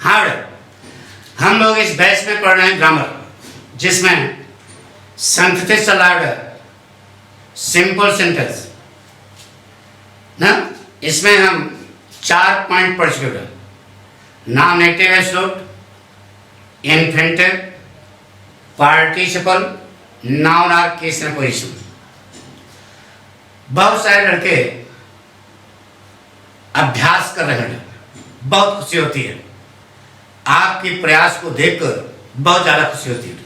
हाँ बेटा, हम लोग इस बैच में पढ़ रहे हैं ग्रामर, जिसमें सिंथेसिस चल रहा है, सिंपल सेंटेंस ना। इसमें हम 4 पॉइंट पढ़ चुके हैं। Nominative absolute, infinitive, participle, noun और केस एंड पोजीशन। बहुत सारे लड़के अभ्यास कर रहे हैं, बहुत खुशी होती है। आपके प्रयास को देखकर बहुत ज्यादा खुशी होती है।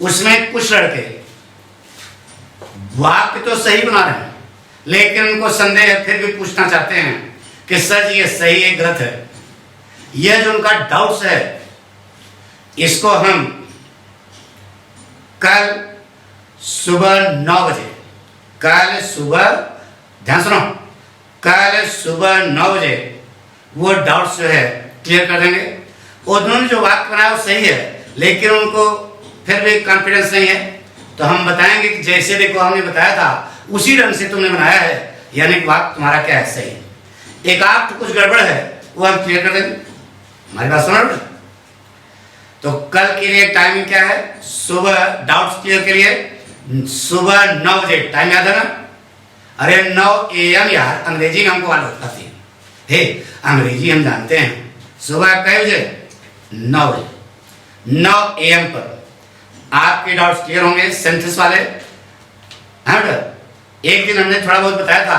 उसमें कुछ लड़के वाक्य तो सही बना रहे हैं, लेकिन उनको संदेह है, फिर भी पूछना चाहते हैं कि सर ये सही है गलत है। यह जो उनका डाउट्स है, इसको हम कल सुबह 9 बजे, कल सुबह, ध्यान सुनो, कल सुबह 9 बजे वो डाउट्स जो है क्लियर कर देंगे। उन्होंने जो वाक्य बनाया वो सही है, लेकिन उनको फिर भी कॉन्फिडेंस नहीं है, तो हम बताएंगे कि जैसे देखो हमने बताया था उसी ढंग से तुमने बनाया है, यानी वाक्य तुम्हारा क्या है, सही है। एक आध कुछ गड़बड़ है वो हम क्लियर कर देंगे। हमारी बात सुनो। तो कल के लिए टाइमिंग क्या है? सुबह डाउट्स क्लियर के लिए सुबह 9 बजे, टाइम याद है ना? अरे 9 AM यार, अंग्रेजी में हमको आदत आती है। हे, अंग्रेजी हम जानते हैं। सुबह कै बजे? 9 बजे, 9 AM पर आपके डाउट्स क्लियर होंगे, सेंटेंस वाले। हाँ बेटा, एक दिन हमने थोड़ा बहुत बताया था,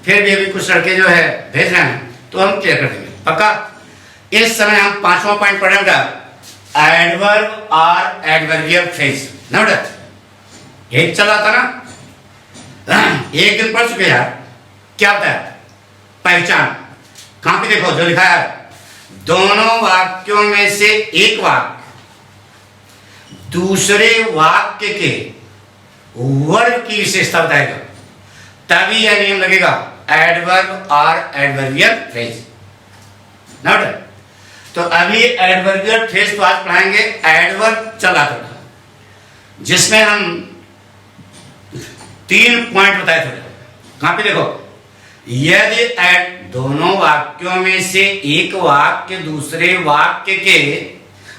फिर भी अभी कुछ लड़के जो है भेज रहे हैं, तो हम क्लियर कर देंगे पक्का। इस समय हम 5वां पॉइंट पढ़ रहे हैं, एडवर्ब और एडवर्बियल फ्रेज ना बेटा। एक चल रहा था ना, एक दिन पढ़ चुके यार। क्या बताया? पहचान। कहां पे देखो जो लिखा है, दोनों वाक्यों में से एक वाक्य दूसरे वाक्य के वर्ब की विशेषता बताएगा, तभी यह नियम लगेगा एडवर्ब और एडवर्बियल फ्रेज ना बेटा। तो अभी एडवर्बियल फ्रेज तो आज पढ़ाएंगे। एडवर्ब चला था जिसमें हम 3 पॉइंट बताए थे। कहां पे देखो, यदि दोनों वाक्यों में से एक वाक्य दूसरे वाक्य के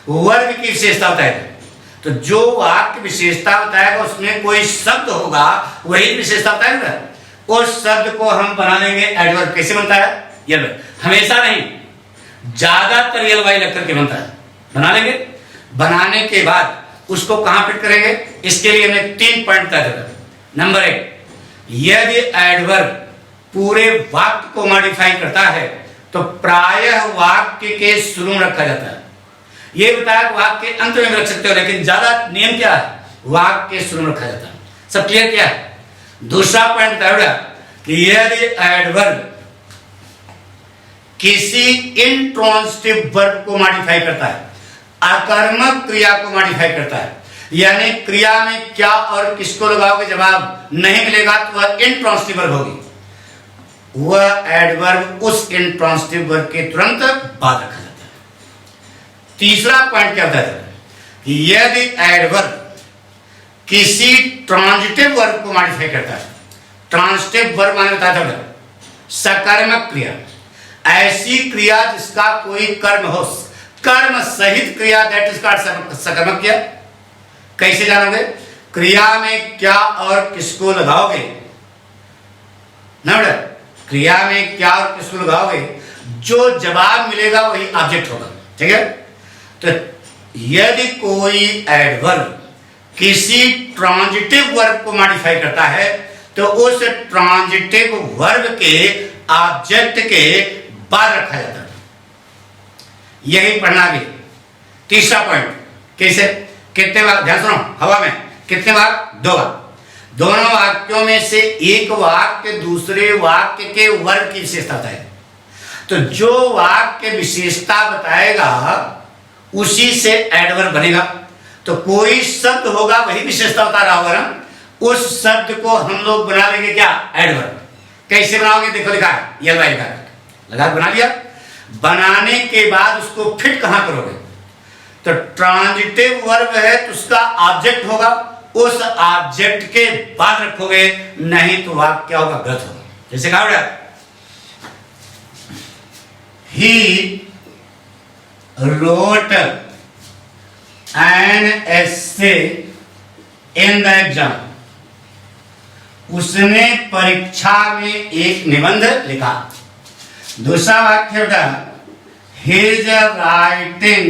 वर्ग की विशेषता बताएगा, तो जो वाक्य विशेषता बताएगा उसमें कोई शब्द होगा, वही विशेषता बताएगा। उस शब्द को हम बना लेंगे एडवर्ब। कैसे बनता है? ये हमेशा नहीं, ज्यादातर यल वाई लग करके बनता है। बना लेंगे, बनाने के बाद उसको कहां फिट करेंगे, इसके लिए हमने 3 पॉइंट तय किया। नंबर 1, यदि एडवर्ब पूरे वाक्य को मॉडिफाई करता है तो प्रायः वाक्य के शुरू में रखा जाता है। ये बताया वाक्य के अंत में रख सकते हो, लेकिन ज्यादा नियम क्या है, वाक्य के शुरू में रखा जाता है। सब क्लियर क्या है? दूसरा पॉइंट बताया कि यदि एडवर्ब किसी इंट्रांजिटिव वर्ब को मॉडिफाई करता है, आकर्मक क्रिया को मॉडिफाई करता है, यानी क्रिया में क्या और किसको लगाओगे जवाब नहीं मिलेगा तो वह इंट्रांजिटिव वर्ब होगी। वह एडवर्ब उस इंट्रांजिटिव वर्ब के तुरंत बाद रखा जाता है। तीसरा पॉइंट क्या बताया कि यदि एडवर्ब किसी ट्रांजिटिव वर्ब को मॉडिफाई करता है, ट्रांजिटिव वर्ब माने बताया था सकर्मक क्रिया, ऐसी क्रिया जिसका कोई कर्म हो, कर्म सहित क्रिया, दैट इज कॉल्ड सकर्मक क्रिया। कैसे जानोगे? क्रिया में क्या और किसको लगाओगे ना बेटा, क्रिया में क्या और किसको लगाओगे, जो जवाब मिलेगा वही ऑब्जेक्ट होगा। ठीक है? तो यदि कोई एडवर्ब किसी ट्रांजिटिव वर्ब को मॉडिफाई करता है तो उस ट्रांजिटिव वर्ब के ऑब्जेक्ट के बाद रखा जाता है। यही पढ़ना भी। तीसरा पॉइंट कैसे, कितने बार, ध्यान सुनो, हवा में कितने बार? 2 बार। दोनों वाक्यों में से एक वाक्य दूसरे वाक्य के वर्ग की विशेषता बताएगा। तो जो वाक्य विशेषता बताएगा उसी से एडवर्ब बनेगा। तो कोई शब्द होगा वही विशेषता बता रहा होगा ना, उस शब्द को हम लोग बना लेंगे क्या? एडवर्ब। कैसे बनाओगे? देखो लिखा है, ये लगा बना लिया। बनाने के बाद उसको फिट कहां करोगे? तो ट्रांजिटिव वर्ब है तो उसका ऑब्जेक्ट होगा, उस ऑब्जेक्ट के बाद रखोगे, नहीं तो वाक्य क्या होगा? गलत होगा। जैसे कहा ही wrote an essay in the exam. उसने परीक्षा में एक निबंध लिखा। दूसरा वाक्य होता his writing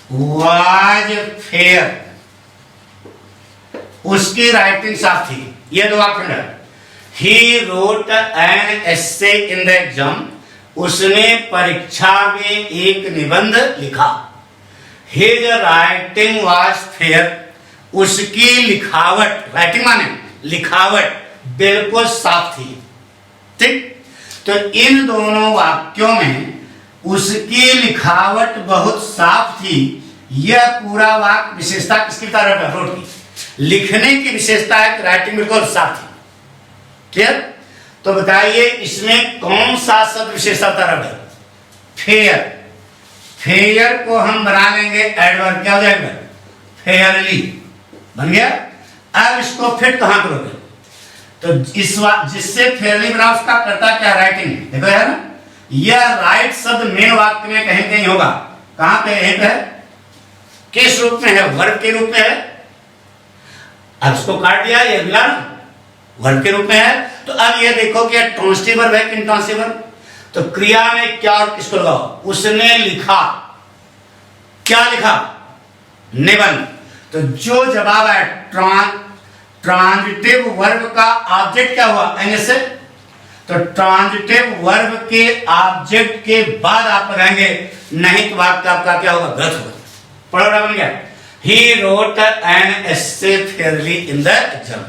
was fair. उसकी राइटिंग साफ थी। ये दो वाक्य है। He wrote an essay in the exam. उसने परीक्षा में एक निबंध लिखा। His writing was fair. उसकी लिखावट, राइटिंग माने लिखावट, बिल्कुल साफ थी। ठीक, तो इन दोनों वाक्यों में उसकी लिखावट बहुत साफ थी। यह पूरा वाक्य विशेषता किसकी तरह है? की लिखने की विशेषता है कि राइटिंग बिल्कुल साफ थी। क्लियर? तो बताइए इसमें कौन सा शब्द विशेषता तरह है? फेयर। फेयर को हम बना लेंगे एडवर्ब, क्या हो जाएगा? फेयरली बन गया। अब इसको फिट कहां करोगे? तो इस जिससे फेयरली बना उसका करता क्या? राइटिंग। देखो है ना, यह राइट शब्द मेन वाक्य में कहीं कहीं होगा। कहां पे? यहीं पे है। किस रूप में है? वर्ब के रूप में है। अब इसको काट दिया, ये अगला वर्ब के रूप में है। तो अब ये देखो कि ट्रांसिटिव वर्ब है कि इंट्रांसिटिव वर्ब। तो क्रिया में क्या और किसको लगाओ? उसने लिखा। क्या लिखा? निबंध। तो जो जवाब है ट्रांजिटिव वर्ब का ऑब्जेक्ट क्या हुआ? एन से। तो ट्रांजिटिव वर्ब के ऑब्जेक्ट के बाद आप लगाएंगे, नहीं तो वाक्य आपका क्या होगा? गलत होगा। पढ़ो बन गया। He wrote an essay fairly in the exam.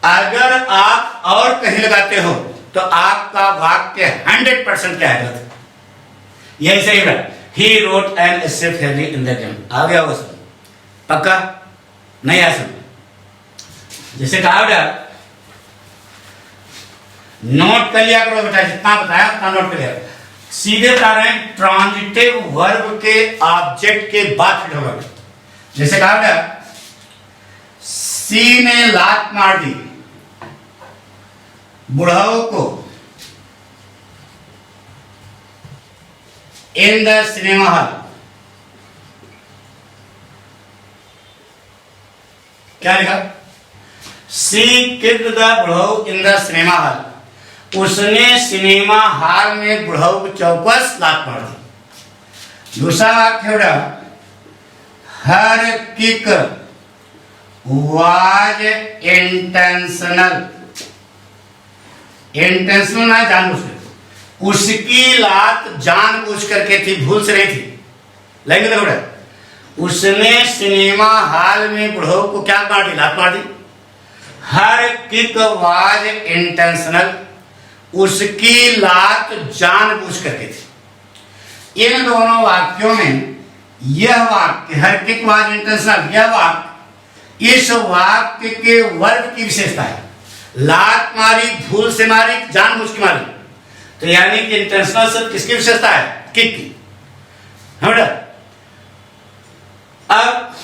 अगर आप और कहीं लगाते हो तो आपका वाक्य 100% क्या है? गलत। यही सही है। He wrote an essay fairly in the exam. आ गया होगा सब? पक्का? नहीं आ सकता। जैसे कहा बेटा, नोट कर लिया करो बेटा, जितना बताया उतना नोट कर लिया। सीधे बता रहे हैं ट्रांजिटिव वर्ब के ऑब्जेक्ट के बाद फिट होगा। जैसे कहा बेटा, सी ने लात मार दी बुढ़ाओ को इन द सिनेमा हॉल। क्या लिखा? सी किक्ड द बुढ़ाओ इन द सिनेमा हॉल। उसने सिनेमा हॉल में बुढ़ाओ को चौकस लात मार दी। दूसरा वाक्य होगा, हर किक वाज इंटेंशनल। इंटेंशनल ना जानबूझ कर। उसकी लात जानबूझ करके थी, भूल से नहीं थी। लेकिन देखो बेटा, उसने सिनेमा हॉल में बुढ़ाओ को क्या मार दी? लात मार दी। हर किक वाज इंटेंशनल। उसकी लात जानबूझ करके थी। इन दोनों वाक्यों में यह वाक्य हर किक वाज इंटेंशनल, यह वाक्य इस वाक्य के वर्ब की विशेषता है। लात मारी, भूल से मारी, जानबूझ के मारी। तो यानी कि इंटेंशनल शब्द किसकी विशेषता है? किक की। अब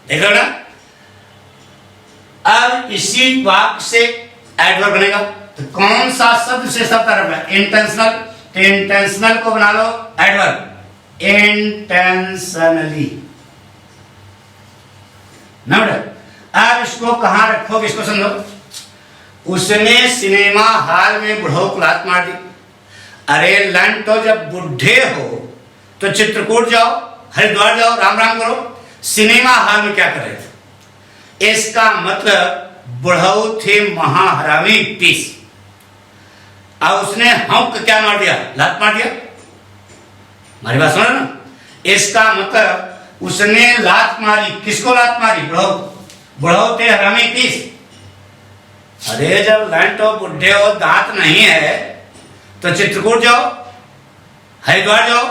देखो ना, अब इसी वाक्य से एडवर्ब बनेगा। तो कौन सा शब्द विशेषता तरफ है? इंटेंशनल। तो इंटेंशनल को बना लो एडवर्ब, इंटेंशनली ना बेटा। अब इसको कहां रखोगे? इसको समझो। उसने सिनेमा हॉल में बुढ़ो को लात मार दी। अरे लन, तो जब बुढ़े हो तो चित्रकूट जाओ, हरिद्वार जाओ, राम राम करो। सिनेमा हॉल में क्या कर रहे थे? इसका मतलब बुढ़ऊ थे महाहरामी पीस। अब उसने हम क्या मार दिया? लात मार दिया। हमारी बात सुनो ना। इसका मतलब उसने लात मारी। किसको लात मारी? बुढ़ऊ। बुढ़ऊ थे हरामी पीस। अरे जब लंट हो, बुढ़े हो, दांत नहीं है तो चित्रकूट जाओ, हरिद्वार जाओ,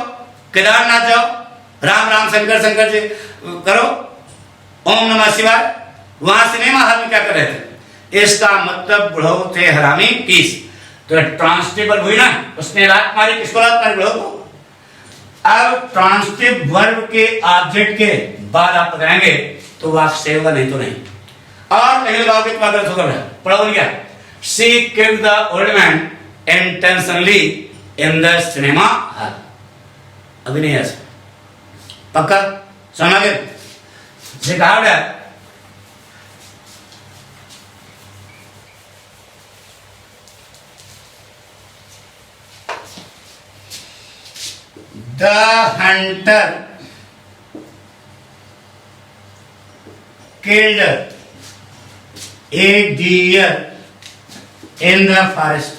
केदारनाथ जाओ, राम राम शंकर शंकर जी करो, ओम नमः शिवाय। वहां सिनेमा हॉल में क्या कर रहे थे? इसका मतलब बुढ़ऊ थे हरामी पीस। तो ट्रांसिटिव वर्ब हुई ना, उसने लात मारी। किसको लात मारी? बुढ़ऊ को। अब ट्रांसिटिव वर्ब के ऑब्जेक्ट के बाद आप लगाएंगे तो वाक्य सही होगा, नहीं तो नहीं। और कहीं लगाओगे तो गलत होगा। पढ़ो क्या? She killed the old man intentionally in the cinema hall. अभी नहीं ऐसा पक्का समझ गए? कहा है the hunter killed a deer in the forest।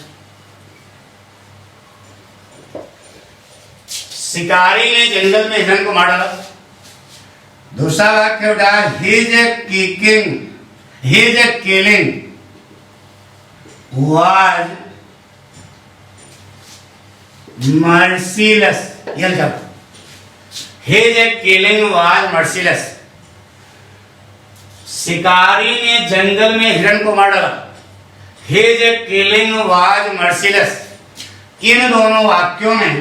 शिकारी ने जंगल में हिरन को मार डाला। दूसरा वाक्य उठा his killing was merciless. His killing was merciless. शिकारी ने जंगल में हिरन को मार डाला। His killing was merciless. इन दोनों वाक्यों में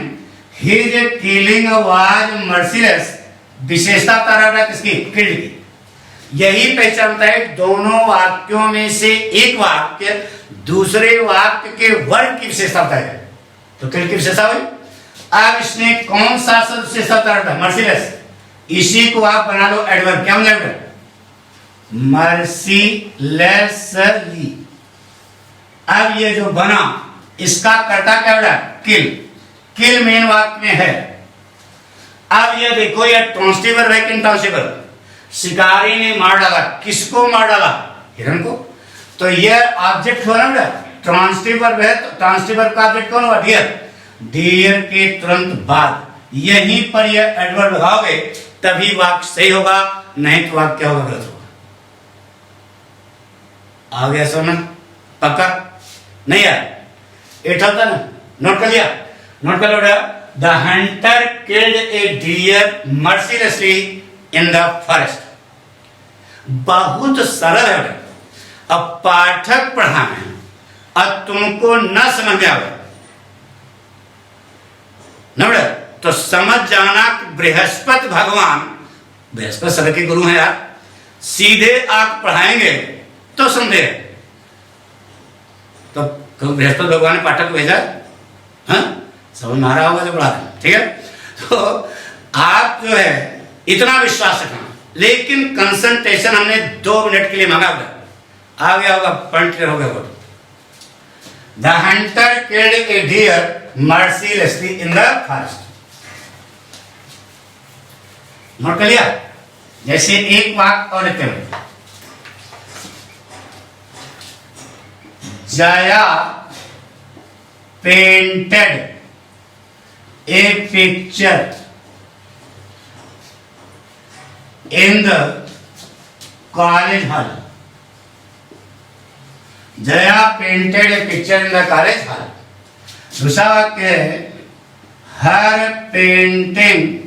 हिज किलिंग वाज मर्सीलेस विशेषता तारा किसकी? किल्ड की। यही पहचानता है दोनों वाक्यों में से एक वाक्य दूसरे वाक्य के वर्ग की विशेषता बताएगा। तो किल्ड की विशेषता हुई। अब इसने कौन सा शब्द विशेषता तारा? मर्सीलेस। इसी को आप बना लो एडवर्ब। क्या बनेगा? मर्सीलेसली। अब ये जो बना इसका कर्ता क्या बना? किल। किल मेन वाक्य में है। अब ये देखो ये ट्रांसिटिव वर्ब है कि इंट्रांसिटिव वर्ब? शिकारी ने मार डाला। किसको मार डाला? हिरन को। तो ये ऑब्जेक्ट हुआ ना, ट्रांसिटिव वर्ब है। तो ट्रांसिटिव वर्ब का ऑब्जेक्ट कौन हुआ? डियर। डियर के तुरंत बाद यहीं पर ये एडवर्ब लगाओगे तभी वाक्य सही होगा, नहीं तो वाक्य क्या होगा? गलत होगा। आ गया समझ? पक्का? नहीं यार एट होता ना, नोट कर लिया? नोट कर लो। The hunter killed a deer mercilessly in the forest. बहुत सरल है बेटा। अब पाठक पढ़ाना है, अब तुमको न समझ में आवे न बेटा, तो समझ जाना कि बृहस्पति भगवान, बृहस्पति सर के गुरु हैं यार, सीधे आप पढ़ाएंगे तो समझे। तो बृहस्पति भगवान ने पाठक भेजा, हाँ समझ में आ रहा होगा जो पढ़ा दें, ठीक है? तो आप जो है इतना विश्वास रखना, लेकिन कंसंट्रेशन हमने 2 मिनट के लिए मांगा होगा। आ गया होगा, पॉइंट क्लियर हो गया होगा। The hunter killed a deer mercilessly in the forest. Note कर लिया? जैसे एक वाक्य और लिखते हैं। Jaya painted a picture in the college hall. Jaya painted a picture in the college hall. दूसरा वाक्य है her painting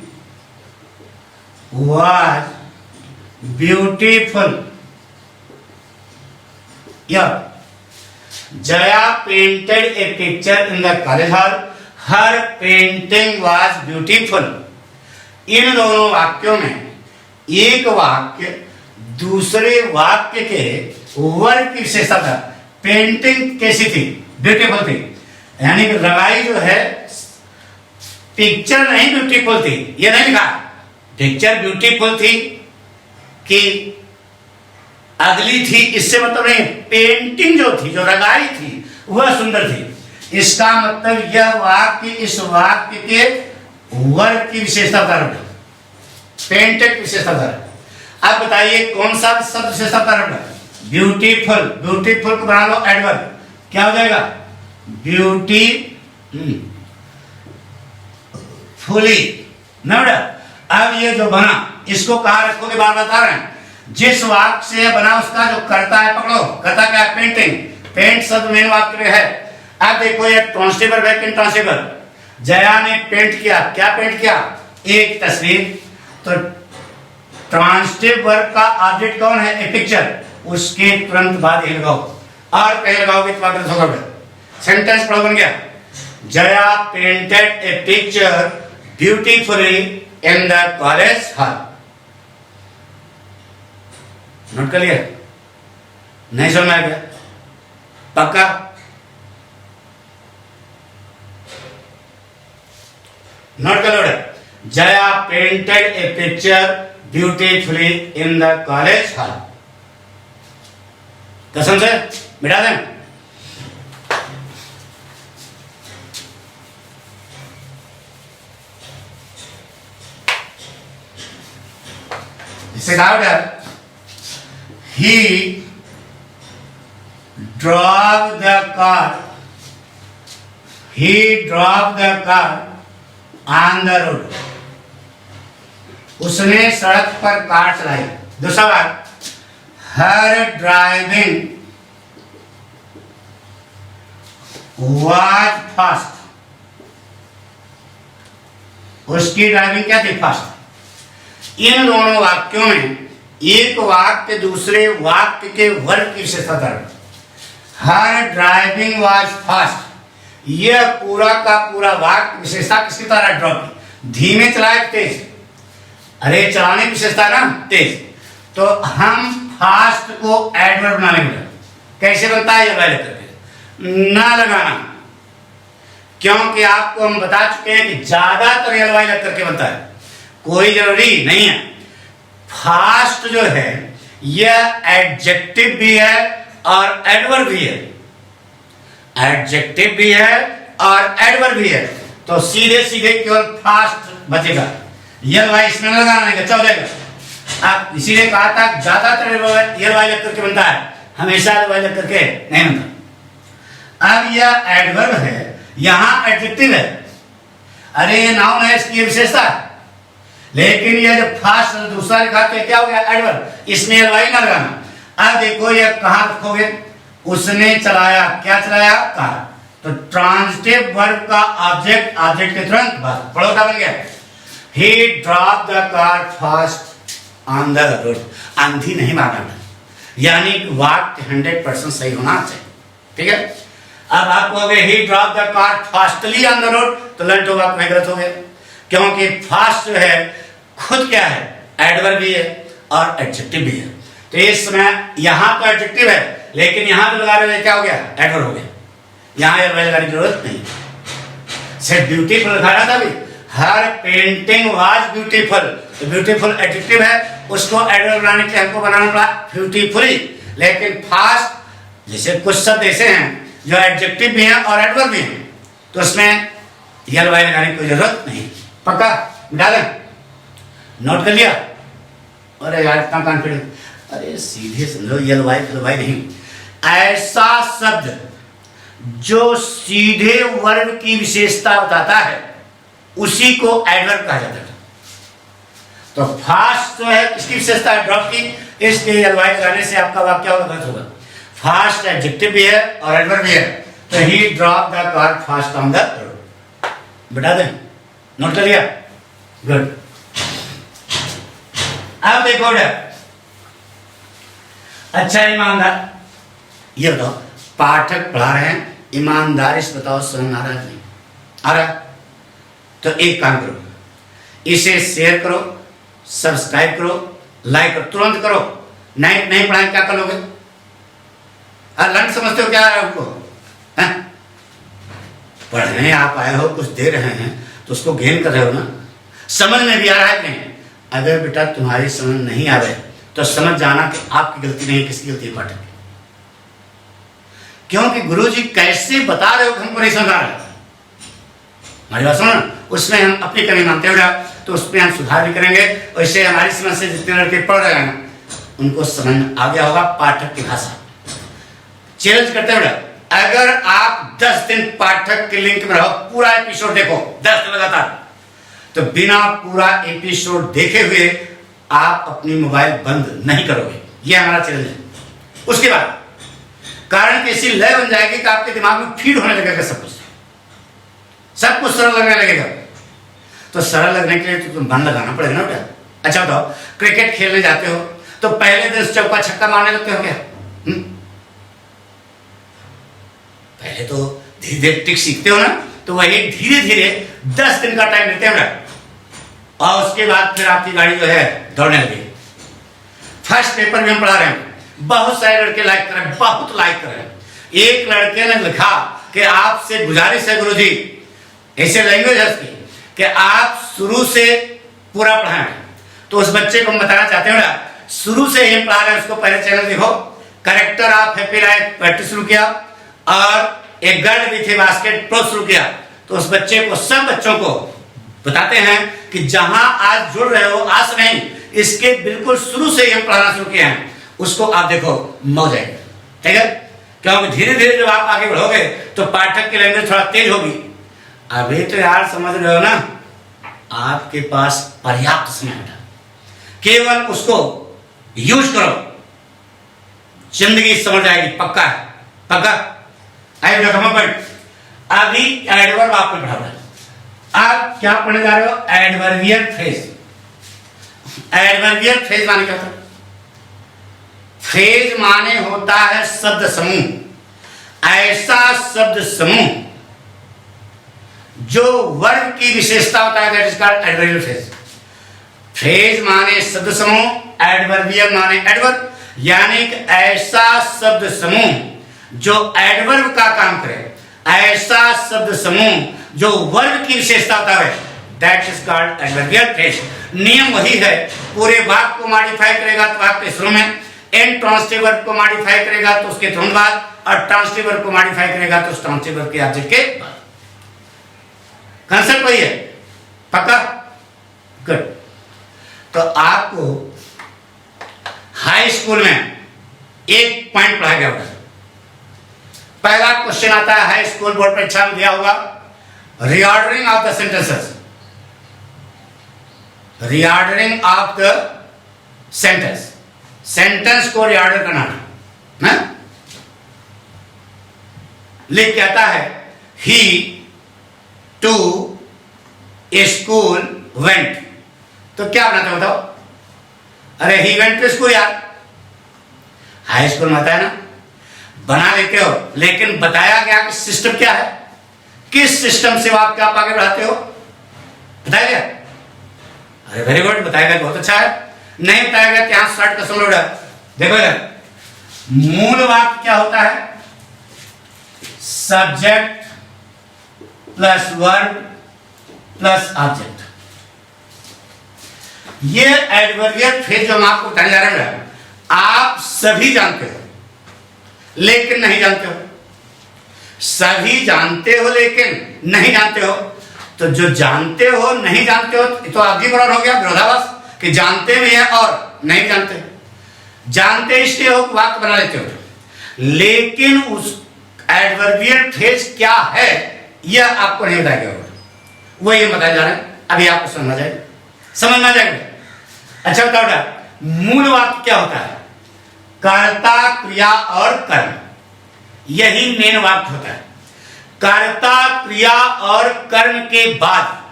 was beautiful। Yeah. Jaya painted a picture in the college hall. Her painting was beautiful। इन दोनों वाक्यों में एक वाक्य दूसरे वाक्य के वर्ग की विशेषता था। पेंटिंग कैसी थी? ब्यूटीफुल थी। यानी कि रंगाई जो है, पिक्चर नहीं ब्यूटीफुल थी, ये नहीं लिखा। पिक्चर ब्यूटीफुल थी कि अगली थी, इससे मतलब नहीं। पेंटिंग जो थी, जो रंगाई थी, वह सुंदर थी। इसका मतलब यह वाक्य इस वाक्य के वर्ग की विशेषता बता रहा है, पेंटेड विशेषता बता रहा है। अब बताइए कौन सा शब्द विशेषता बता रहा है? ब्यूटीफुल। ब्यूटीफुल को बना लो एडवर्ब। क्या हो जाएगा? Beauty fully. ना बेटा, अब ये जो बना इसको कहा रखोगे? बार बता रहे हैं जिस वाक्य से बना उसका जो करता है पकड़ो। करता क्या है? पेंटिंग। पेंट शब्द मेन वाक्य में है। अब देखो ये ट्रांसिटिव वर्ब है कि इंट्रांसिटिव वर्ब? जया ने पेंट किया। क्या पेंट किया? एक तस्वीर। तो ट्रांसिटिव वर्ब का ऑब्जेक्ट कौन है? ए पिक्चर। उसके तुरंत बाद ये लगाओ, और कहीं लगाओगे तो वाक्य होगा। सेंटेंस पढ़ो, बन गया Jaya painted a picture beautifully in the college hall. Note कर लिया? नहीं समझ में आ गया? पक्का? नोट कर लो। Jaya painted a picture beautifully in the college hall. कसम से मिटा दें। इससे कहा बेटा, he drove the car on the road। उसने सड़क पर कार चलाई। दूसरा बात, her driving was fast। उसकी ड्राइविंग क्या थी? फास्ट। इन दोनों वाक्यों में एक वाक्य दूसरे वाक्य के वर्ग की विशेषता दर्ज। हर ड्राइविंग वाज फास्ट, यह पूरा का पूरा वाक्य विशेषता किसकी तरह ड्रॉप की? धीमे चलाए तेज? अरे चलाने की विशेषता ना तेज। तो हम फास्ट को एडवर्ब बना लेंगे। कैसे बनता है? ये वाले करके ना लगाना, क्योंकि आपको हम बता चुके हैं कि ज्यादातर ये वाले करके बनता है, कोई जरूरी नहीं है। फास्ट जो है यह एडजेक्टिव भी है और एडवर्ब भी है। एडजेक्टिव भी है और एडवर्ब भी है। तो सीधे सीधे केवल फास्ट बचेगा। ये वाई इसमें लगाना नहीं, अच्छा हो जाएगा। आप इसीलिए कहा था ज्यादातर ये वाई करके बनता है, हमेशा वाई करके नहीं बनता। अब यह एडवर्ब है, यहां एडजेक्टिव है। अरे ये नाउन है, इसकी विशेषता है। लेकिन ये जब फास्ट दूसरा लिखा तो क्या हो गया? एडवर्ब। इसमें एलवाई ना लगाना। अब देखो ये कहां रखोगे? उसने चलाया, क्या चलाया? कार। तो ट्रांजिटिव वर्ब का ऑब्जेक्ट, ऑब्जेक्ट के तुरंत बाद पढ़ो क्या बन गया? He dropped the car fast on the road। आंधी नहीं मारना, यानी वाक्य 100% सही होना चाहिए। ठीक है। अब आप कहोगे he dropped the car fastly on the road, तो लंट वाक्य गलत हो गया, क्योंकि फास्ट जो है खुद क्या है? एडवर्ब भी है और एडजेक्टिव भी है। तो इस समय यहां तो एडजेक्टिव है, लेकिन यहां तो लगा रहे क्या हो गया? एडवर्ब हो गया। यहां एडवर्ब लगाने की जरूरत नहीं। सिर्फ ब्यूटीफुल लिखा था भी। हर पेंटिंग वाज ब्यूटीफुल, तो ब्यूटीफुल एडजेक्टिव है, उसको एडवर्ब बनाने के लिए हमको बनाना पड़ा ब्यूटीफुली। लेकिन फास्ट जैसे कुछ शब्द ऐसे हैं जो एडजेक्टिव भी हैं और एडवर्ब भी हैं, तो उसमें एलवाई लगाने की कोई जरूरत नहीं। पक्का? डालें? नोट कर लिया? अरे यार इतना कॉन्फिडेंस, अरे सीधे समझो, एलवाई नहीं। ऐसा शब्द जो सीधे वर्ब की विशेषता बताता है उसी को एडवर्ब कहा जाता है। तो फास्ट जो है इसकी विशेषता है ड्रॉप की, इसलिए एलवाई लगाने से आपका वाक्य होगा गलत होगा। फास्ट एडजेक्टिव भी है और एडवर्ब भी है। तो he drove the car fast on the road. बता दें? नोट कर लिया? गुड। अब देखो अच्छा ईमानदार, ये बताओ पाठक पढ़ा रहे हैं, ईमानदारी से बताओ समझ आ रहा है नहीं आ रहा? तो एक काम करो, इसे शेयर करो, सब्सक्राइब करो, लाइक करो, तुरंत करो। नहीं पढ़ाएं क्या कर लोगे? लंच समझते हो क्या है आपको? पढ़ने आप आए हो, कुछ दे रहे हैं तो उसको गेन कर रहे हो ना। समझ में भी आ रहा है कि नहीं? अगर बेटा तुम्हारी समझ नहीं आ रही तो समझ जाना कि आपकी गलती नहीं, किसकी गलती है? पाठक। क्योंकि गुरुजी कैसे बता रहे हो हमको नहीं समझ आ रहा। हमारी बात सुनो, उसमें हम अपनी कमी मानते हो तो उसमें हम सुधार भी करेंगे, और इससे हमारी समझ से जितने लड़के पढ़ रहे हैं उनको समझ आ गया होगा पाठक की भाषा। चैलेंज करते हैं बेटा, अगर आप 10 दिन पाठक के लिंक में रहो, पूरा एपिसोड देखो 10 दिन लगातार, तो बिना पूरा एपिसोड देखे हुए आप अपनी मोबाइल बंद नहीं करोगे। यह हमारा चैलेंज है। उसके बाद कारण की ऐसी लय बन जाएगी कि आपके दिमाग में फीड होने लगेगा, सब कुछ सरल लगने लगेगा। तो सरल लगने के लिए तो तुम मन लगाना पड़ेगा ना बेटा। अच्छा बताओ, क्रिकेट खेलने जाते हो तो पहले दिन चौका छक्का मारने लगते हो क्या? पहले तो धीरे धीरे ट्रिक सीखते हो ना, तो वही धीरे धीरे 10 दिन का टाइम लेते हैं, और उसके बाद फिर आपकी गाड़ी जो है दौड़ने लगी। फर्स्ट पेपर में हम पढ़ा रहे हैं, बहुत सारे लड़के लाइक कर रहे हैं, बहुत लाइक कर रहे हैं। एक लड़के ने लिखा कि आपसे गुजारिश है गुरुजी, ऐसे लैंग्वेज है उसकी, कि आप शुरू से पूरा पढ़ाएं। तो उस बच्चे को हम बताना चाहते हैं ना, शुरू से ही पढ़ा रहे हैं उसको। पहले चैनल देखो, character of happy life practice शुरू किया और एक girl with A basket pro शुरू किया। तो उस बच्चे को, सब बच्चों को बताते हैं कि जहां आज जुड़ रहे हो, आज से नहीं, इसके बिल्कुल शुरू से ही हम पढ़ाना शुरू किए हैं, उसको आप देखो मौज आएगी। ठीक है, क्योंकि धीरे धीरे जब आप आगे बढ़ोगे तो पाठक की लैंग्वेज थोड़ा तेज होगी। अभी तो यार समझ रहे हो ना, आपके पास पर्याप्त समय है, केवल उसको यूज करो, जिंदगी समझ आएगी। पक्का है, पक्का। आई अभी एडवर्ब आपको पढ़ा रहा है। आप क्या पढ़ने जा रहे हो? Adverbial phrase. एडवर्बियल फ्रेज माने क्या होता है? फ्रेज माने होता है शब्द समूह, ऐसा शब्द समूह जो वर्ग की विशेषता होता है, that is called adverbial phrase. Phrase माने शब्द समूह, एडवर्बियल माने एडवर्ब, यानी कि ऐसा शब्द समूह जो एडवर्ब का काम करे, ऐसा शब्द समूह जो वर्ग की विशेषता होता है, that is called adverbial phrase. नियम वही है, पूरे वाक्य को मॉडिफाई करेगा तो वाक्य के शुरू में, इनट्रांसिटिव वर्ब को मॉडिफाई करेगा तो उसके तुरंत बाद, और ट्रांसिटिव वर्ब को मॉडिफाई करेगा तो उस ट्रांसिटिव वर्ब के ऑब्जेक्ट के बाद। कंसेप्ट वही है, पक्का? गुड। तो आपको हाई स्कूल में एक पॉइंट पढ़ाया गया होगा। पहला क्वेश्चन आता है, हाई स्कूल बोर्ड परीक्षा में दिया होगा, reordering of the sentences. Reordering of the sentence, sentence को रीऑर्डर करना है। लिख कहता है ही टू स्कूल वेंट, तो क्या बनाते हो बताओ? अरे ही वेंट टू स्कूल यार, हाई स्कूल में आता है ना, बना लेते हो, लेकिन बताया गया कि सिस्टम क्या है, किस सिस्टम से आप क्या आगे बढ़ाते हो, बताया गया? अरे वेरी गुड, बताया गया, बहुत अच्छा है। नहीं बताया गया, यहां स्टार्ट का समझ देखो यार, मूल वाक्य क्या होता है? Subject plus verb plus object. ये एडवर्बियल फ्रेज जो हम आपको बताने जा रहे हैं, आप सभी जानते हो लेकिन नहीं जानते हो। सभी जानते हो लेकिन नहीं जानते हो। तो जो जानते हो नहीं जानते हो, तो आगे बराबर हो गया विरोधाभास, कि जानते भी हैं और नहीं जानते। जानते इसलिए हो वाक्य बना लेते हो, लेकिन उस एडवर्बियल फ्रेज क्या है यह आपको नहीं बताया गया होगा, वही बताया जा रहा है। अभी आपको समझ जाएगा, समझ में आ जाएगा। अच्छा बताओ बेटा, मूल वाक्य क्या होता है? कर्ता, क्रिया और कर्म, यही मेन वाक्य होता है। कर्ता, क्रिया और कर्म के बाद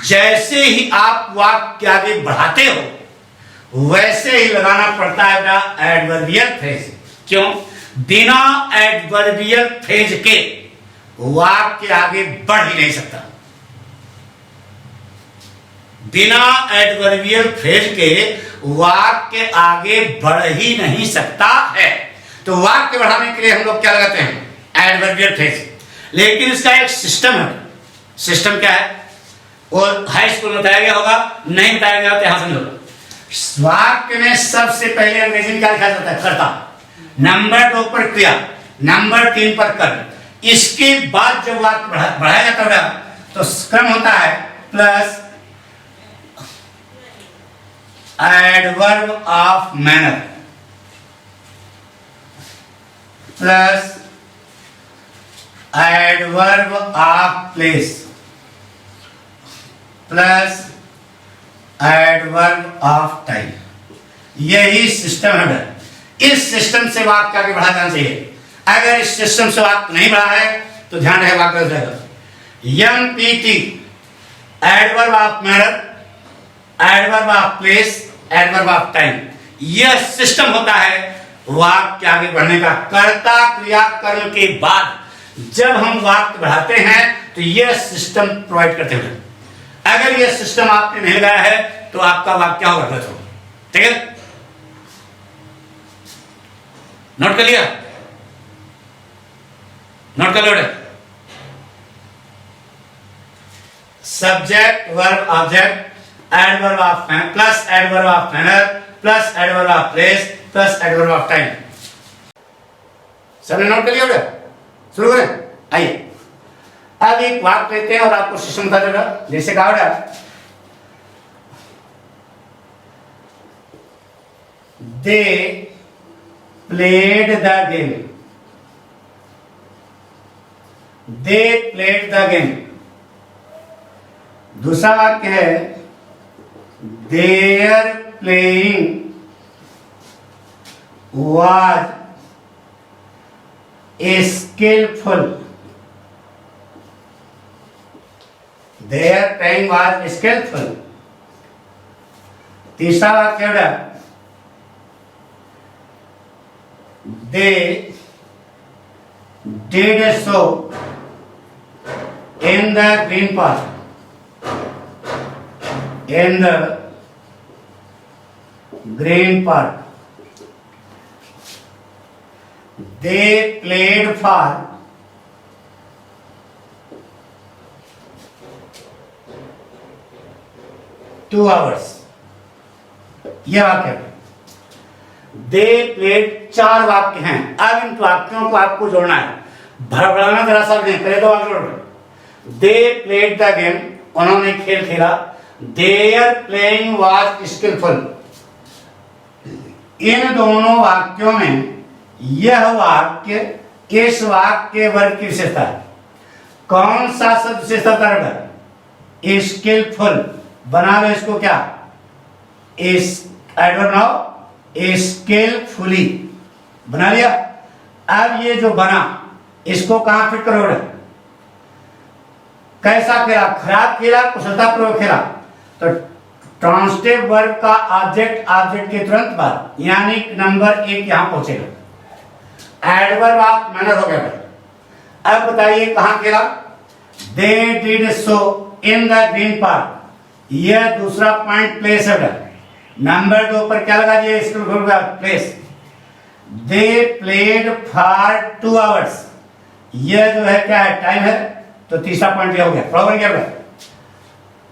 जैसे ही आप वाक्य के आगे बढ़ाते हो वैसे ही लगाना पड़ता है बेटा एडवर्बियल फ्रेज। क्यों? बिना एडवर्बियल फ्रेज के वाक्य आगे बढ़ ही नहीं सकता। बिना एडवर्बियल फ्रेज के वाक्य आगे बढ़ ही नहीं सकता है। तो वाक्य बढ़ाने के लिए हम लोग क्या लगाते हैं? Adverbial phrase. लेकिन इसका एक सिस्टम है। सिस्टम क्या है? और हाई स्कूल में बताया गया होगा, नहीं बताया गया तो यहां समझो। वाक्य में सबसे पहले अंग्रेजी में क्या लिखा जाता है? कर्ता, नंबर 2 पर क्रिया, नंबर 3 पर कर्म। इसके बाद जब वाक्य बढ़ाया जाता है तो क्रम होता है plus adverb of manner plus adverb of place plus adverb of time. यही सिस्टम है। इस सिस्टम से वाक्य आगे बढ़ा जाना चाहिए। अगर इस सिस्टम से वाक्य नहीं बढ़ा है तो ध्यान रहे वाक्य हो जाएगा। Empty, adverb of manner, adverb of place, adverb of time, यह सिस्टम होता है वाक्य आगे बढ़ने का। कर्ता, क्रिया, कर्म के बाद जब हम वाक्य बढ़ाते हैं तो यह सिस्टम प्रोवाइड करते हैं। अगर यह सिस्टम आपने नहीं लगाया है तो आपका वाक्य क्या होगा? गलत होगा। ठीक है, नोट कर लिया? नोट कर लो। Subject verb object adverb of plus adverb of manner plus adverb of place plus adverb of time. सबने नोट कर लिया बेटा? शुरू करें, आइए। अब एक वाक्य लेते हैं और आपको सिस्टम बता देगा। जैसे कहा बेटा, they played the game, they played the game. दूसरा वाक्य है their playing was skillful, their playing was skillful। तीसरा वाक्य है they did so in the green park, in the green park। They played for 2 hours। यह वाक्य है। They played 4 वाक्य हैं। अब इन वाक्यों को आपको जोड़ना है, भड़बड़ाना जरा सा नहीं। पहले 2 वाक्य जोड़। दे प्लेड द गेम, उन्होंने खेल खेला। Their playing was skillful. इन दोनों वाक्यों में यह वाक्य इस वाक्य वर्ग की विशेषता है। कौन सा शब्द विशेषता है? स्किलफुल। बना लो इसको क्या? आई डोंट नो, स्किलफुली बना लिया। अब ये जो बना, इसको कहां फिट करोगे? कैसा खेला? खराब खेला, कुशलतापूर्वक खेला। तो ट्रांसिटिव वर्ब का ऑब्जेक्ट ऑब्जेक्ट के तुरंत बाद, यानी नंबर 1 यहां पहुंचेगा। एडवर्ब ऑफ मैनर हो गया। अब बताइए कहां खेला? They did so in the green park. यह दूसरा पॉइंट प्लेस है। नंबर 2 पर क्या लगा दिया? School place. They played for 2 hours. यह जो है क्या है? टाइम है। तो तीसरा पॉइंट यह हो गया। प्रॉब्लम क्या है?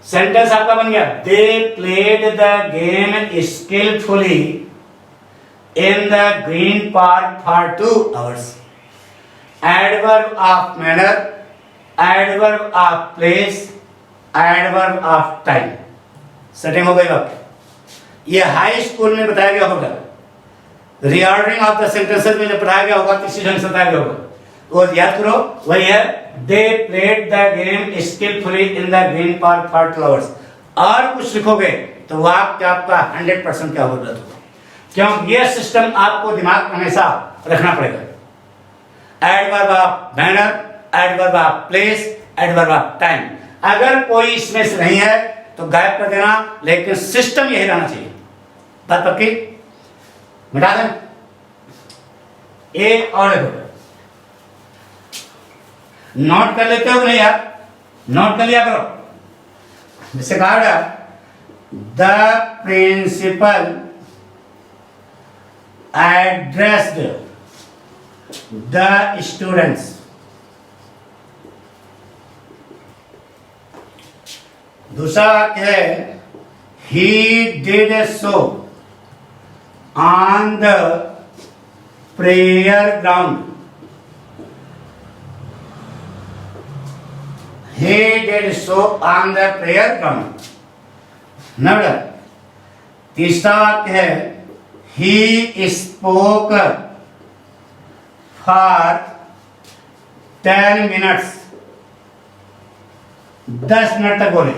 सेंटेंस आपका बन गया, दे played the game skilfully in the green park for 2 hours। adverb of manner, adverb of place, adverb of time। Setting हो गई वाक्य। ये हाई स्कूल में बताया गया होगा। रीऑर्डरिंग ऑफ द सेंटेंसेस में जब पढ़ाया गया होगा, तीसरी ढंग से बताया गया होगा, वो याद करो। वही है, दे played the game skilfully in the green park for 2 hours। और कुछ लिखोगे तो वाक्य आपका 100% क्या होगा? क्यों? ये सिस्टम आपको दिमाग में हमेशा रखना पड़ेगा। Adverb of manner, adverb of place, adverb of time. अगर कोई इसमें से नहीं है तो गायब कर देना, लेकिन सिस्टम यही रहना चाहिए। बात पक्की? मिटा दें। एक और नोट कर लेते हो नहीं यार? नोट कर लिया करो। जैसे कहा the principal addressed the students। दूसरा वाक्य है he did so on the prayer ground। he did so on the prayer ground। Number तीसरा वाक्य है he spoke for 10 minutes। 10 minute तक बोले।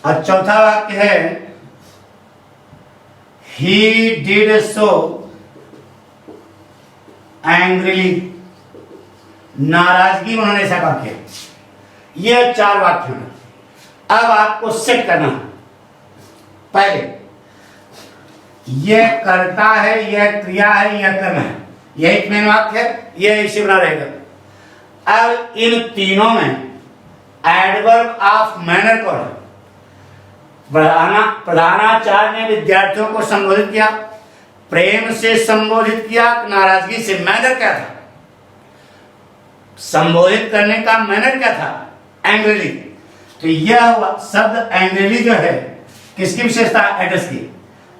और चौथा वाक्य है he did so angrily। नाराजगी में उन्होंने ऐसा काम किया। यह 4 वाक्य हैं। अब आपको सेट करना है। पहले यह करता है, यह क्रिया है, यह करना है, यही मेन वाक्य है, यह इसी बना रहेगा। अब इन तीनों में एडवर्ब ऑफ मैनर कौन है? प्रधानाचार्य ने विद्यार्थियों को संबोधित किया, प्रेम से संबोधित किया, नाराजगी से। मैनर क्या था? संबोधित करने का मैनर क्या था? एंग्रीली। तो यह शब्द एंग्रेली जो है किसकी विशेषता है? एड्रेस की।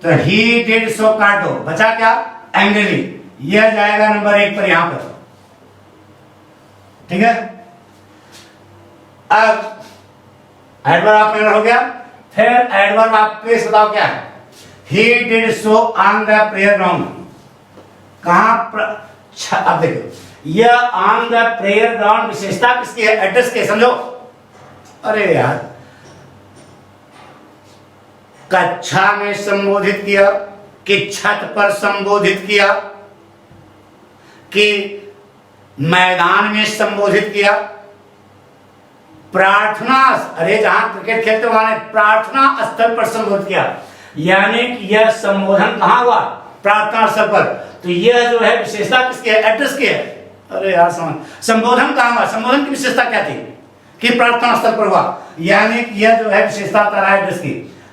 तो ही डिड सो काट दो, बचा क्या? एंग्रेली। यह जाएगा नंबर 1 पर यहां पर, ठीक है। अब एडवर्ब ऑफ मैनर हो गया। फिर एडवर्ब ऑफ प्लेस बताओ क्या है? He did so on the prayer ground. कहां पर? अब देखो, यह ऑन द प्रेयर ग्राउंड विशेषता किसकी है? एड्रेस की, समझो। अरे यार, कक्षा में संबोधित किया कि छत पर संबोधित किया कि मैदान में संबोधित किया, प्रार्थना, अरे जहां क्रिकेट खेलते वहां प्रार्थना स्थल पर संबोधित किया, यानी कि यह संबोधन कहां हुआ? प्रार्थना स्थल पर। तो यह जो है विशेषता किसकी है? एड्रेस की है। अरे यार समझ, संबोधन कहां हुआ? संबोधन की विशेषता क्या थी? कि प्रार्थना स्थल पर हुआ, यानी कि यह जो है विशेषता बता रहा है एड्रेस की।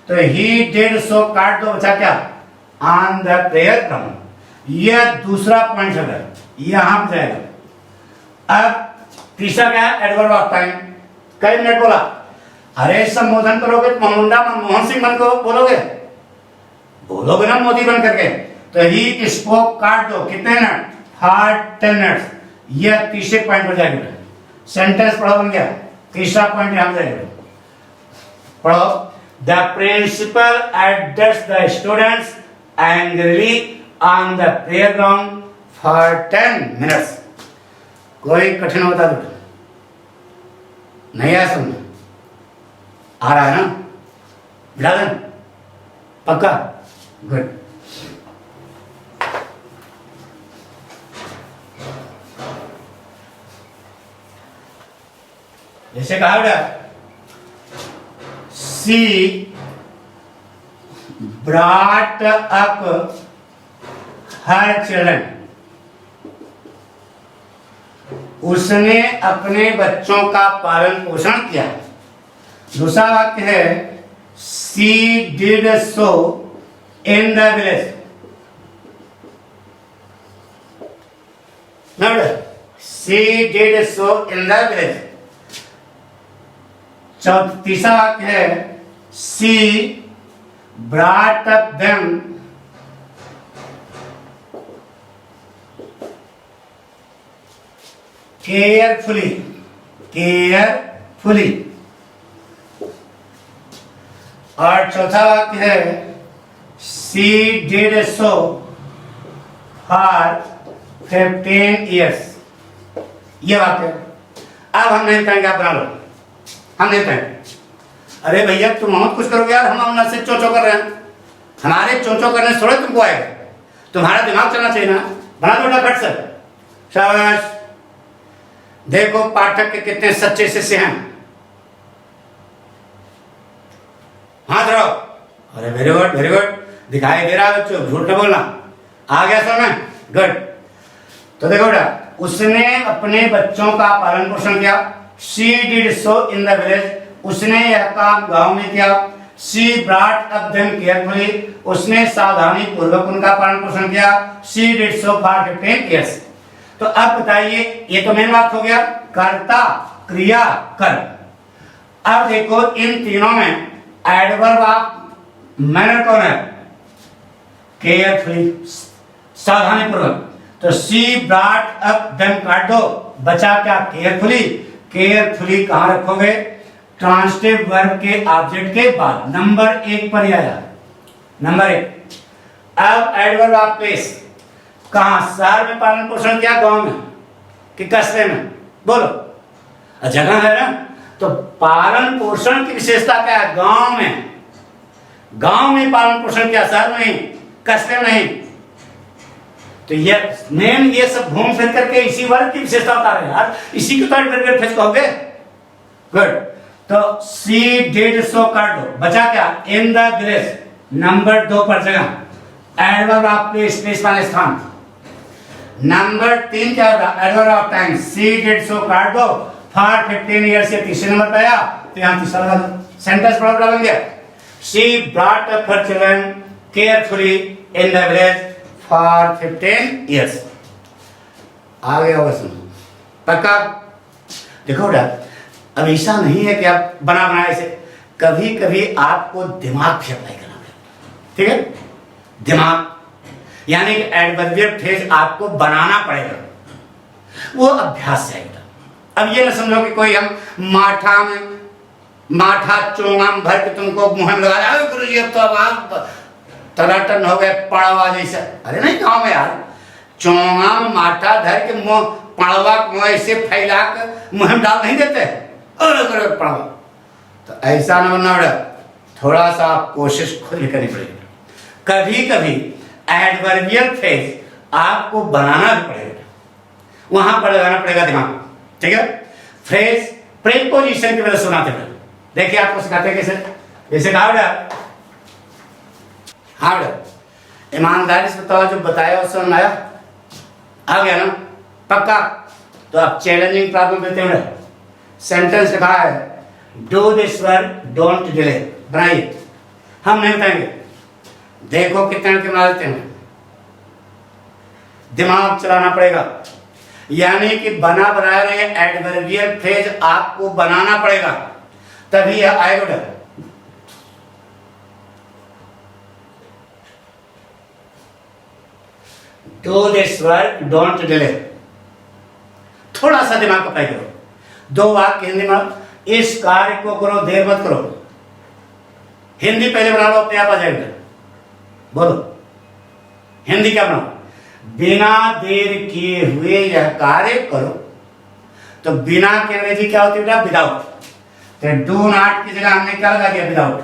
तो ही डिड सो काट दो, बचा क्या? On the prayer ground. यह दूसरा पॉइंट है, यहां पर जाएगा। अब तीसरा क्या है? Adverb of time. कई मिनट बोला, अरे संबोधन करोगे तो मुंडा मनमोहन सिंह बन को बोलोगे, बोलोगे ना मोदी बन करके। तो ही स्पोक काट दो, कितने मिनट? 10 मिनट। यह तीसरे पॉइंट पर जाएगा। सेंटेंस पढ़ो, बन गया। तीसरा पॉइंट यहां जाएगा, पढ़ो। The principal addressed the students angrily on the player ground for 10 minutes. कोई कठिन होता तो नहीं आया समझ? आ रहा है ना? बिठा दें? पक्का? गुड। जैसे कहा बेटा, सी ब्रॉट अप हर चिल्ड्रन। उसने अपने बच्चों का पालन पोषण किया। दूसरा वाक्य है she did so in the village. She did so in the village. तीसरा वाक्य है she brought up them carefully. Carefully. और चौथा वाक्य है she did so for 15 years. ये वाक्य। अब हम नहीं कहेंगे, आप बना लो, हम नहीं कहेंगे। अरे भैया तुम हम कुछ करोगे यार, हम अपना से चो कर रहे हैं, हमारे चो करने से थोड़े तुमको आएगा, तुम्हारा दिमाग चलना चाहिए ना। बना दो बेटा, फट से, शाबाश। देखो पाठक के कितने सच्चे शिष्य हैं, हाथ रहो। अरे वेरी गुड, वेरी गुड, दिखाई दे रहा है बच्चों, झूठ न बोलना। आ गया समझ में? गुड। तो देखो बेटा, उसने अपने बच्चों का पालन पोषण किया। She did so in the village. उसने यह काम गांव में किया। She brought up them carefully. उसने सावधानी पूर्वक उनका पालन पोषण किया। She did so for 15 years. तो अब बताइए, ये तो मेन बात हो गया, कर्ता, क्रिया, कर्म। अब देखो इन तीनों में एडवर्ब ऑफ मैनर कौन है? केयरफुली, सावधानी पूर्वक। तो सी ब्रॉट अप देम काट दो, बचा क्या? केयरफुली। केयरफुली कहां रखोगे? ट्रांसिटिव वर्ब के ऑब्जेक्ट के बाद, नंबर 1 पर ही आया, नंबर 1। अब एडवर्ब ऑफ प्लेस, कहां? शहर में पालन पोषण किया, गांव में कि कस्बे में? बोलो, जगह है ना। तो पालन पोषण की विशेषता क्या है? गांव में। गांव में पालन पोषण किया, शहर में नहीं, कस्बे में नहीं। तो ये मेन, ये सब घूम फिर करके इसी वर्ग की विशेषता बता रहे हैं यार, इसी के तो फिर कहोगे। गुड। तो सी डिड सो काट दो, बचा क्या? इन द विलेज, नंबर 2 पर जगह। एडवर्ब ऑफ प्लेस, प्लेस माने स्थान। नंबर 3 क्या होगा? Adverb of time. She did so काट दो फॉर 15 ईयर्स, से तीसरे नंबर पे आया। तो यहां तीसरा सेंटेंस प्रॉब्लम बन गया। She brought up her children carefully in the village for 15 years. आ गया होगा समझ? पक्का? देखो बेटा, अब ऐसा नहीं है कि आप बना बनाए से, कभी कभी आपको दिमाग से अप्लाई करना पड़ेगा, ठीक है, दिमाग, यानी कि एडवर्बियल फ्रेज आपको बनाना पड़ेगा, वो अभ्यास से आएगा। अब ये ना समझो कि कोई हम माठा में माठा चोंगा में भर के तुमको मुंह में लगा रहे, गुरु जी अब तो अब आप तराटन हो गए पड़वा जैसा। अरे नहीं, गाँव में यार चोंगा में माठा धर के मुंह पड़वा मुंह ऐसे फैला कर मुंह में डाल नहीं देते, और पड़वा, तो ऐसा न बनना पड़ा, थोड़ा सा आप कोशिश खुद ही करनी पड़ेगी। कभी कभी एडवर्बियल फ्रेज आपको बनाना भी पड़ेगा, वहां पर लगाना पड़ेगा दिमाग, ठीक है। फ्रेज प्रीपोजिशन की वजह से सुनाते हैं, देखिए आपको सिखाते हैं कैसे। जैसे कहा बेटा, हाँ बेटा ईमानदारी से बताओ, जो बताया वो समझ आया, आ गया ना पक्का। तो आप चैलेंजिंग प्रॉब्लम देते हैं, सेंटेंस लिखा है do this work don't delay, बनाइए, हम नहीं बताएंगे, देखो कितने के बना देते हैं, दिमाग चलाना पड़ेगा, यानी कि बना बनाए रहे एडवर्बियल फ्रेज आपको बनाना पड़ेगा, तभी यह आएगा। Do this work don't delay, थोड़ा सा दिमाग अप्लाई करो। दो वाक्य हिंदी में, इस कार्य को करो देर मत करो, हिंदी पहले बना लो, अपने आप आ जाएगा। बोलो हिंदी क्या बनाओ, बिना देर किए हुए यह कार्य करो, तो बिना के अंग्रेजी क्या होती है, विदाउट, तो डू नॉट की जगह हमने क्या लगा दिया, विदाउट,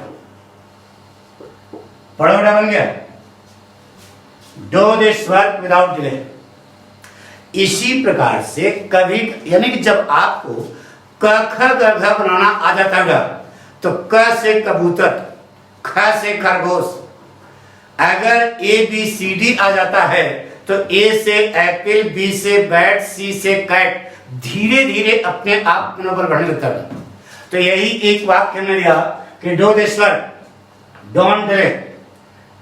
पढ़ो बेटा, बन गया do this work without delay. इसी प्रकार से कभी, यानी कि जब आपको क ख ग घ बनाना आ जाता है, तो क से कबूतर, ख से खरगोश, अगर ए बी सी डी आ जाता है तो ए से एप्पल, बी से बैट, सी से कैट, धीरे धीरे अपने आप नंबर बढ़ने लगता है। तो यही एक वाक्य में लिया कि do this work don't delay,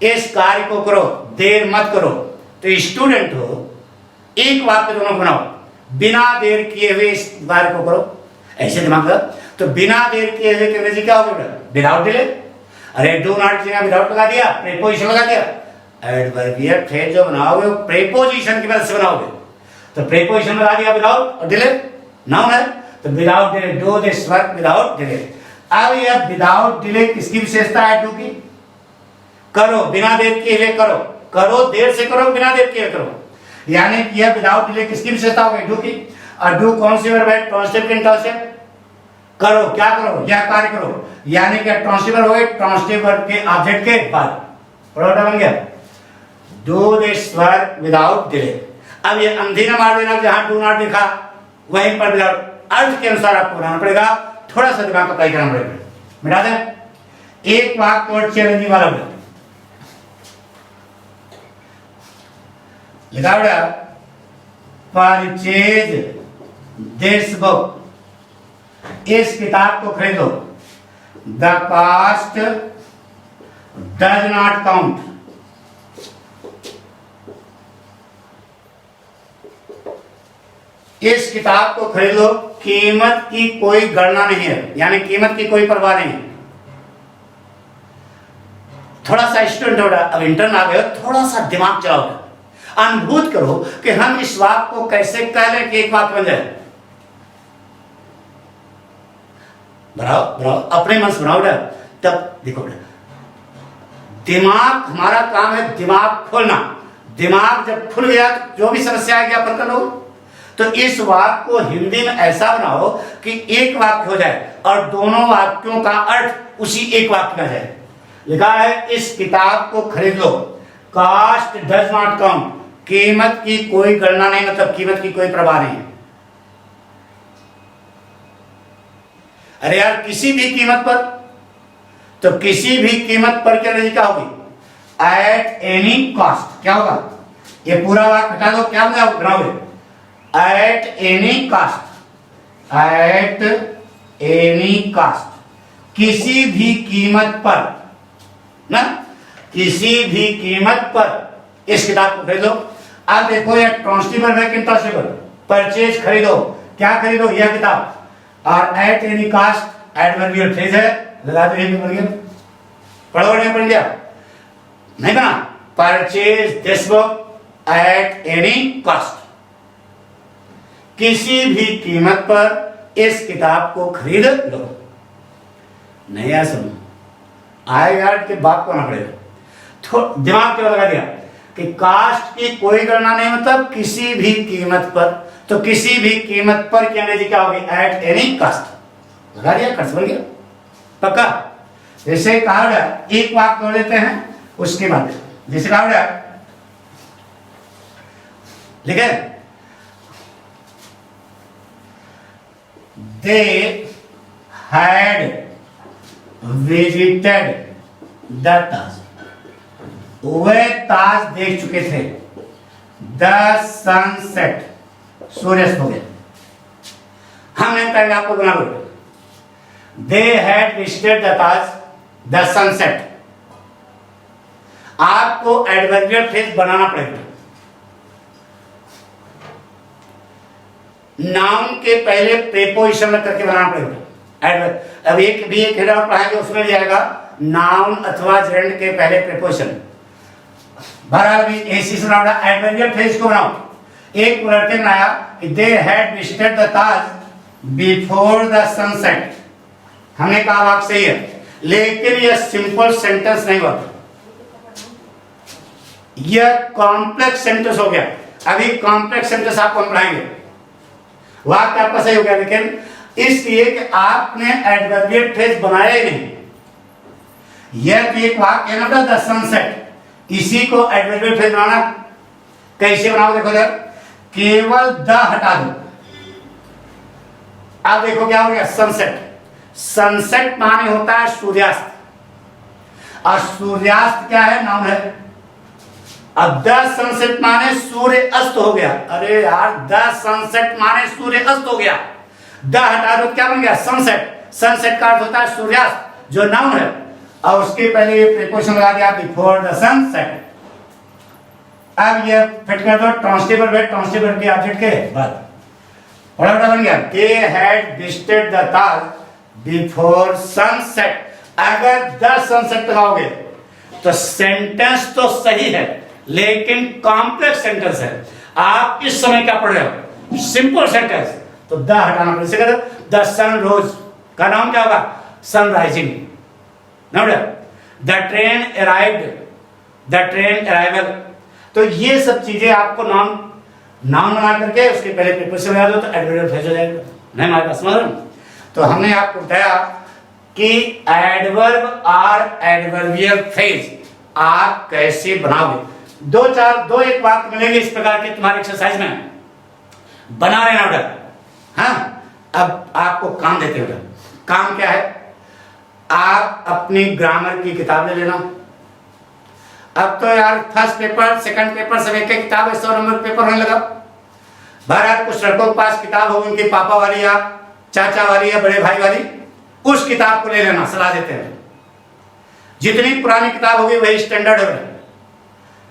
इस कार्य को करो देर मत करो। तो स्टूडेंट हो, एक वाक्य दोनों बनाओ, बिना देर किए हुए इस कार्य को करो, ऐसे दिमाग लगा। तो बिना देर किए हुए के अंग्रेजी क्या होगा, विदाउट डिले। अरे डू नॉट जगह विदाउट लगा दिया, प्रीपोजिशन लगा दिया, एडवर्बियल फ्रेज जो बनाओगे प्रीपोजिशन की मदद से बनाओगे, तो प्रीपोजिशन लगा दिया विदाउट और डिले, नाउन है, तो without delay, do this work without delay. अब यह विदाउट डिले किसकी विशेषता है, डू की, करो बिना देर किए हुए करो, करो देर से करो, बिना देर किए करो, यानी यह विदाउट डिले किसकी विशेषता हो गई, डू की। और डू कौन सी वर्ब है, ट्रांसिटिव के ट्रांसिटिव, करो क्या करो, यह कार्य करो, यानी कि ट्रांसिटिव हो गए, ट्रांसिटिव वर्ब के ऑब्जेक्ट के बाद, प्रोडक्ट बन गया do this work without delay. अब ये अंधी न मार देना, जहां डू नॉट लिखा वहीं पर विदाउट, अर्थ के अनुसार आपको बनाना पड़ेगा, थोड़ा सा दिमाग अप्लाई करना पड़ेगा। मिटा दें एक वाक्य और चैलेंजिंग वाला लिखा बेटा, परचेज दिस बुक, इस किताब को खरीदो, the cost does not count, इस किताब को खरीदो, कीमत की कोई गणना नहीं है, यानी कीमत की कोई परवाह नहीं है। थोड़ा सा स्टूडेंट हो, अब इंटर्न आ गए, थोड़ा सा दिमाग चलाओ, अनुभूत करो कि हम इस वाक्य को कैसे कह लें कि एक वाक्य बन जाए। बनाओ बनाओ, अपने मन से बनाओ बेटा, तब देखो बेटा, दिमाग, हमारा काम है दिमाग खोलना, दिमाग जब खुल गया जो भी समस्या आएगी आप हल कर लो। तो इस वाक्य को हिंदी में ऐसा बनाओ कि एक वाक्य हो जाए और दोनों वाक्यों का अर्थ उसी एक वाक्य में जाए। लिखा है इस किताब को खरीद लो, कॉस्ट डज नॉट काउंट, कीमत की कोई गणना नहीं, मतलब कीमत की कोई परवाह नहीं। अरे यार किसी भी कीमत पर, तो किसी भी कीमत पर क्या क्या होगी, एट एनी कॉस्ट, क्या होगा, ये पूरा वाक्य हटा दो, क्या बनाओगे, at any cost, at any cost, किसी भी कीमत पर ना, किसी भी कीमत पर इस किताब को खरीदो। अब देखो ये ट्रांसलेबल है कि इम्पॉसिबल, परचेज खरीदो, क्या खरीदो, यह किताब, और at any caste adverbial phrase है, लगा दो यही बन गया। पढ़ो नहीं बन गया, नहीं बना। Purchase this book at any cost, किसी भी कीमत पर इस किताब को खरीद लो। नहीं यार सुनो, आएगा के बाप को ना पड़ेगा, तो दिमाग क्यों लगा दिया कि कास्ट की कोई गणना नहीं, मतलब किसी भी कीमत पर, तो किसी भी कीमत पर की अंग्रेजी क्या होगी? At any caste. लगा दिया, खर्च बन गया पक्का। जैसे कहा गया, एक वाक्य जोड़ देते हैं उसके बाद, जैसे कहा गया लिखे, दे हैड विजिटेड द ताज, वे ताज देख चुके थे। द सनसेट, सूर्यास्त हो गया। हमने कहा आपको बना लो, they had visited the Taj the sunset. आपको एडवर्बियल फ्रेज बनाना पड़ेगा। नाउन के पहले प्रीपोजिशन में करके बनाना पड़ेगा। अब एक भी एक हेडर पढ़ाएंगे, उसमें भी आएगा नाउन अथवा जेंड के पहले प्रीपोजिशन। बहरहाल भी ऐसी सुना एडवर्बियल फ्रेज को बनाओ। एक लड़के ने बनाया कि दे had visited the Taj before the sunset. हमने कहा वाक्य सही है, लेकिन यह सिंपल सेंटेंस नहीं हुआ, यह कॉम्प्लेक्स सेंटेंस हो गया। अभी कॉम्प्लेक्स सेंटेंस आपको हम पढ़ाएंगे। वाक्य आपका सही हो गया, लेकिन इसलिए कि आपने एडवर्बियल फ्रेज बनाया ही नहीं। यह तो एक वाक्य है ना, द सनसेट, इसी को एडवर्बियल फ्रेज बनाना। कैसे बनाओ? देखो जरा, केवल द हटा दो। अब देखो क्या हो गया, सनसेट। सनसेट माने होता है सूर्यास्त, और सूर्यास्त क्या है? नाउन है। अब द सनसेट माने सूर्य अस्त हो गया। अरे यार, द सनसेट माने सूर्य अस्त हो गया। द हटा दो, क्या बन गया? सनसेट। सनसेट का अर्थ होता है सूर्यास्त, जो नाउन है, और उसके पहले ये प्रीपोजिशन लगा दिया बिफोर द सनसेट। अब ये फिट कर दो ट्रांसलेबल वर्ब, ट्रांसलेबल के ऑब्जेक्ट के बाद बड़ा बन गया। दे had visited the Taj before sunset. अगर द सनसेट लगाओगे तो सेंटेंस तो सही है, लेकिन कॉम्प्लेक्स सेंटेंस है। आप इस समय क्या पढ़ रहे हो? सिंपल सेंटेंस, तो द हटाना पड़ेगा। द सन रोज का नाम क्या होगा? Sunrising. The train arrived, the train arrival. तो ये सब चीजें आपको नाम बना करके उसके पहले प्रीपोजिशन लगा दो तो एडवर्बियल फ्रेज हो जाएगा। नहीं हमारे पास समझ रहे? तो हमने आपको बताया कि एडवर्ब और एडवर्बियल फ्रेज आप कैसे बनाओगे। दो एक वाक्य मिलेंगे इस प्रकार के तुम्हारे एक्सरसाइज में, बना लेना बेटा। हाँ, अब आपको काम देते हैं। काम क्या है? आप अपनी ग्रामर की किताब ले लेना। अब तो यार फर्स्ट पेपर सेकंड पेपर सब एक किताब है, 100 नंबर पेपर होने लगा। बहरहाल कुछ लड़कों के पास किताब होगी उनके पापा वाली या चाचा वाली या बड़े भाई वाली, उस किताब को ले लेना, सलाह देते हैं। जितनी पुरानी किताब होगी वही स्टैंडर्ड है।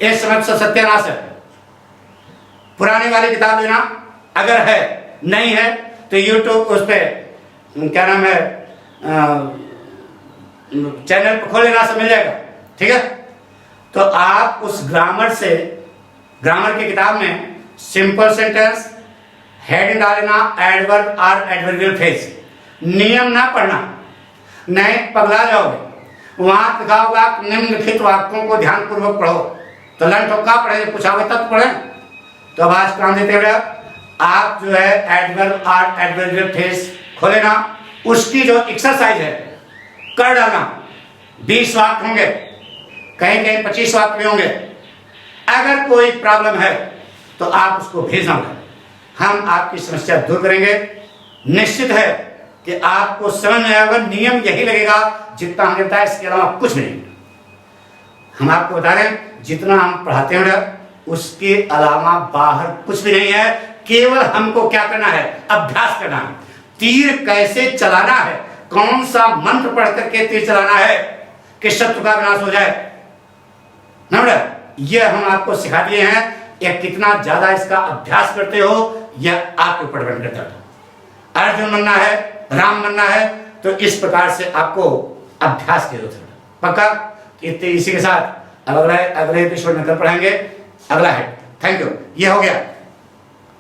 इस समय से सत्यानाश है। पुरानी वाली किताब लेना, अगर है नहीं है तो यूट्यूब उस पर क्या नाम है चैनल पर खोल लेना, सब मिल जाएगा। ठीक है, तो आप उस ग्रामर की किताब में सिंपल सेंटेंस हेडिंग डालना, एडवर्ब और एडवर्बियल फ्रेज। नियम ना पढ़ना, नहीं पगला जाओगे। वहां लिखा होगा निम्नलिखित वाक्यों को ध्यानपूर्वक पढ़ो, तो लंच तो क्या पढ़े? कुछ आवे तब पढ़े। तो अब आज काम देते हुए आप जो है एडवर्ब और एडवर्बियल फ्रेज खोलेना, उसकी जो एक्सरसाइज है कर डालना। 20 वाक्य होंगे, कहीं कहीं 25 वाक्य होंगे। अगर कोई प्रॉब्लम है तो आप उसको भेजना, हम आपकी समस्या दूर करेंगे। निश्चित है कि आपको समझ में आएगा। नियम यही लगेगा जितना हमने बताया, इसके अलावा कुछ नहीं। हम आपको बता रहे हैं जितना हम पढ़ाते हैं उसके अलावा बाहर कुछ भी नहीं है। केवल हमको क्या करना है? अभ्यास करना है। तीर कैसे चलाना है, कौन सा मंत्र पढ़ करके तीर चलाना है कि शत्रु का विनाश हो जाए, यह हम आपको सिखा दिए हैं। यह कितना ज्यादा इसका अभ्यास करते हो यह आपके ऊपर डिपेंड करता है। अर्जुन बनना है राम बनना है, तो इस प्रकार से आपको अभ्यास की जरूरत है। पक्का? इसी के साथ अब अगले एपिसोड में कल पढ़ाएंगे अगला है। Thank you. ये हो गया।